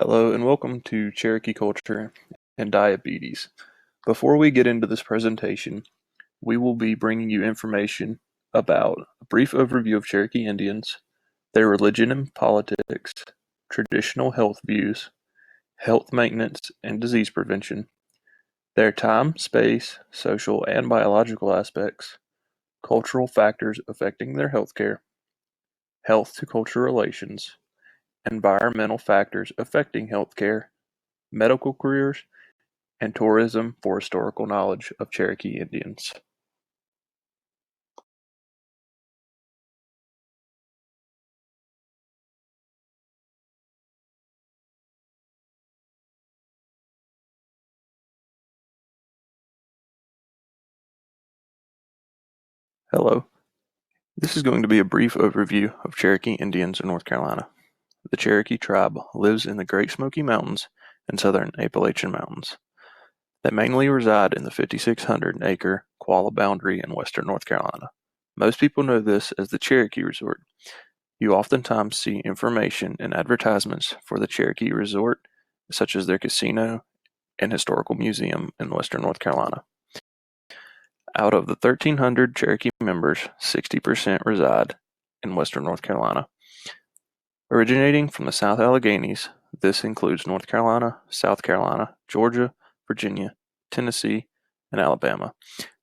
Hello and welcome to Cherokee Culture and Diabetes. Before we get into this presentation, we will be bringing you information about a brief overview of Cherokee Indians, their religion and politics, traditional health views, health maintenance and disease prevention, their time, space, social and biological aspects, cultural factors affecting their healthcare, health to culture relations, environmental factors affecting healthcare, medical careers, and tourism for historical knowledge of Cherokee Indians. Hello, this is going to be a brief overview of Cherokee Indians in North Carolina. The Cherokee tribe lives in the Great Smoky Mountains and southern Appalachian Mountains. They mainly reside in the 5,600-acre Qualla boundary in western North Carolina. Most people know this as the Cherokee Resort. You oftentimes see information and advertisements for the Cherokee Resort, such as their casino and historical museum in western North Carolina. Out of the 1,300 Cherokee members, 60% reside in western North Carolina. Originating from the South Alleghanies, this includes North Carolina, South Carolina, Georgia, Virginia, Tennessee, and Alabama.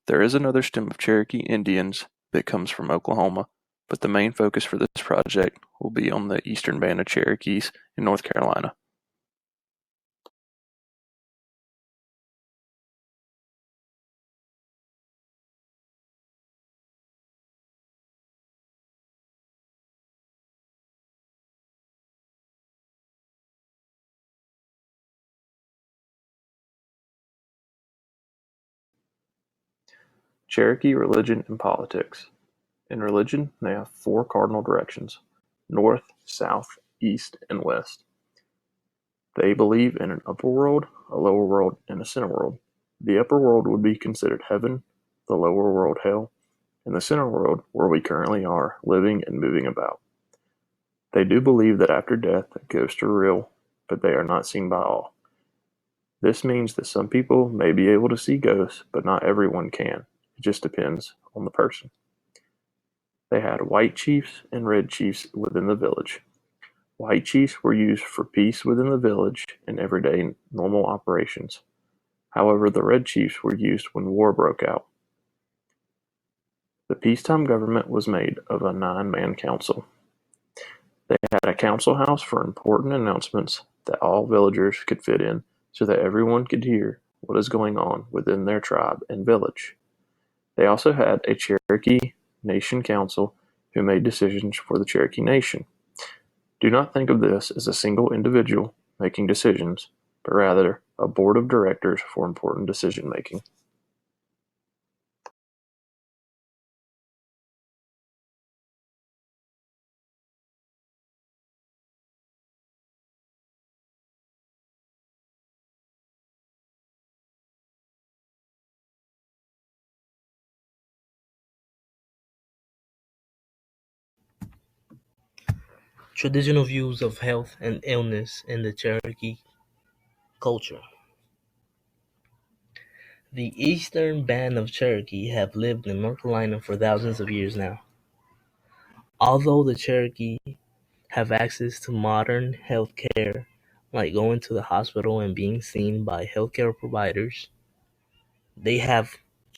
There is another stem of Cherokee Indians that comes from Oklahoma, but the main focus for this project will be on the eastern band of Cherokees in North Carolina. Cherokee religion and politics. In religion, they have four cardinal directions: north, south, east, and west. They believe in an upper world, a lower world, and a center world. The upper world would be considered heaven, the lower world hell, and the center world where we currently are, living and moving about. They do believe that after death, ghosts are real, but they are not seen by all. This means that some people may be able to see ghosts, but not everyone can. It just depends on the person. They had white chiefs and red chiefs within the village. White chiefs were used for peace within the village and everyday normal operations. However, the red chiefs were used when war broke out. The peacetime government was made of a 9-man council. They had a council house for important announcements that all villagers could fit in so that everyone could hear what is going on within their tribe and village. They also had a Cherokee Nation Council who made decisions for the Cherokee Nation. Do not think of this as a single individual making decisions, but rather a board of directors for important decision making. Traditional views of health and illness in the Cherokee culture. The eastern band of Cherokee have lived in North Carolina for thousands of years now. Although the Cherokee have access to modern health care, like going to the hospital and being seen by healthcare providers, they have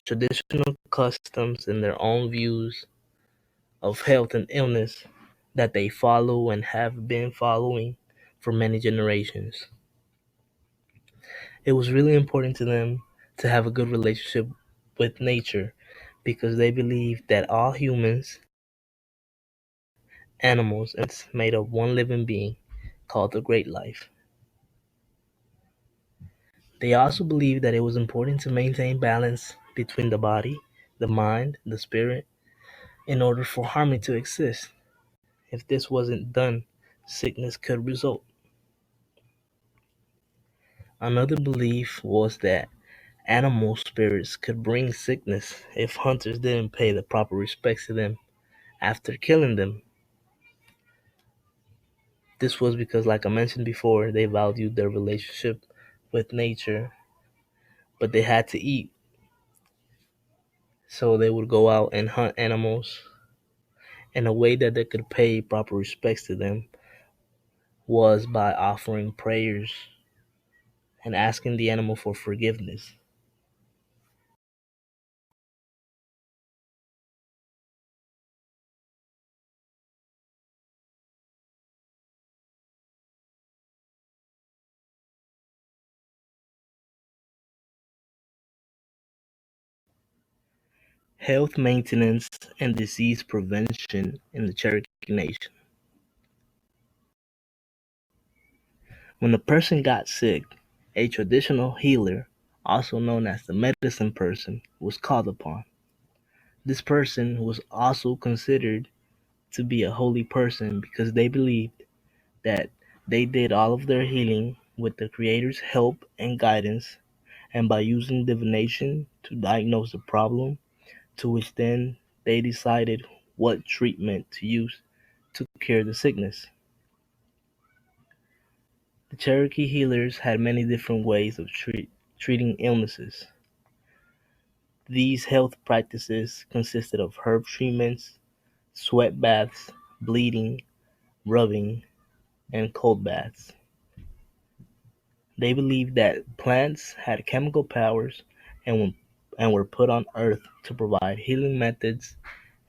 traditional customs and their own views of health and illness that they follow and have been following for many generations. It was really important to them to have a good relationship with nature because they believed that all humans, animals, and it's made of one living being called the Great Life. They also believed that it was important to maintain balance between the body, the mind, the spirit, in order for harmony to exist. If this wasn't done, sickness could result. Another belief was that animal spirits could bring sickness if hunters didn't pay the proper respects to them after killing them. This was because, like I mentioned before, they valued their relationship with nature, but they had to eat. So they would go out and hunt animals. And a way that they could pay proper respects to them was by offering prayers and asking the animal for forgiveness. Health maintenance and disease prevention in the Cherokee Nation. When a person got sick, a traditional healer, also known as the medicine person, was called upon. This person was also considered to be a holy person because they believed that they did all of their healing with the Creator's help and guidance, and by using divination to diagnose the problem, to which then they decided what treatment to use to cure the sickness. The Cherokee healers had many different ways of treating illnesses. These health practices consisted of herb treatments, sweat baths, bleeding, rubbing, and cold baths. They believed that plants had chemical powers and were put on earth to provide healing methods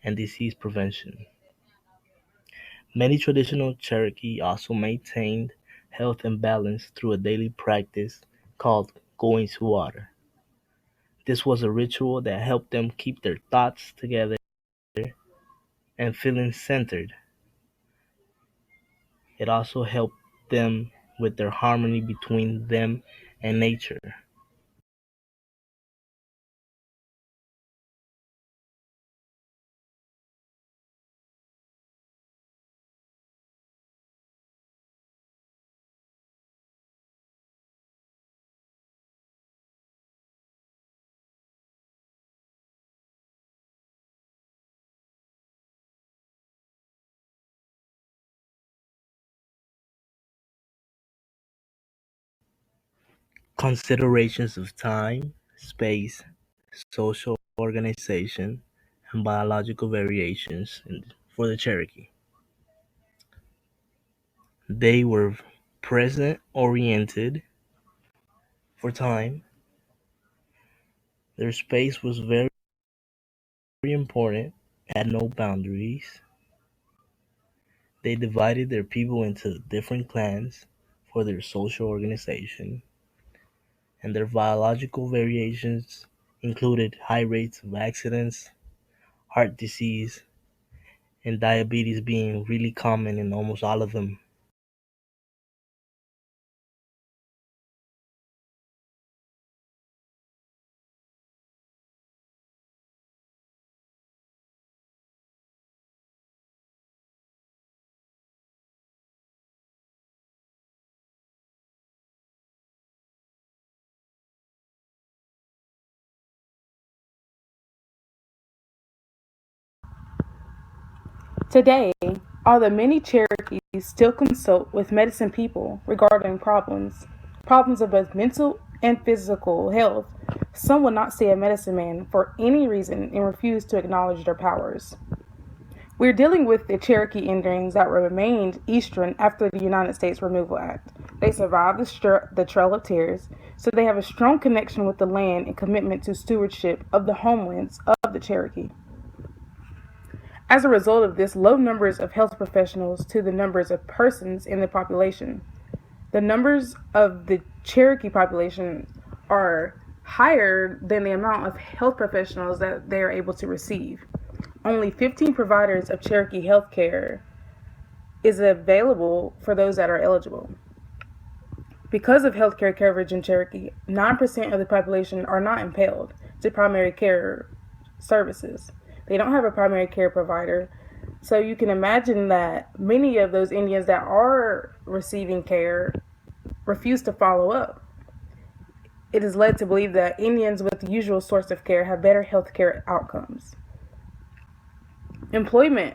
and disease prevention. Many traditional Cherokee also maintained health and balance through a daily practice called going to water. This was a ritual that helped them keep their thoughts together and feeling centered. It also helped them with their harmony between them and nature. Considerations of time, space, social organization, and biological variations for the Cherokee. They were present-oriented for time. Their space was very important, had no boundaries. They divided their people into different clans for their social organization, and their biological variations included high rates of accidents, heart disease, and diabetes being really common in almost all of them. Today, although many Cherokees still consult with medicine people regarding problems of both mental and physical health, some will not see a medicine man for any reason and refuse to acknowledge their powers. We're dealing with the Cherokee Indians that remained Eastern after the United States Removal Act. They survived the Trail of Tears, so they have a strong connection with the land and commitment to stewardship of the homelands of the Cherokee. As a result of this, low numbers of health professionals to the numbers of persons in the population. The numbers of the Cherokee population are higher than the amount of health professionals that they are able to receive. Only 15 providers of Cherokee health care is available for those that are eligible. Because of healthcare coverage in Cherokee, 9% of the population are not impelled to primary care services. They don't have a primary care provider. So you can imagine that many of those Indians that are receiving care refuse to follow up. It is led to believe that Indians with the usual source of care have better healthcare outcomes. Employment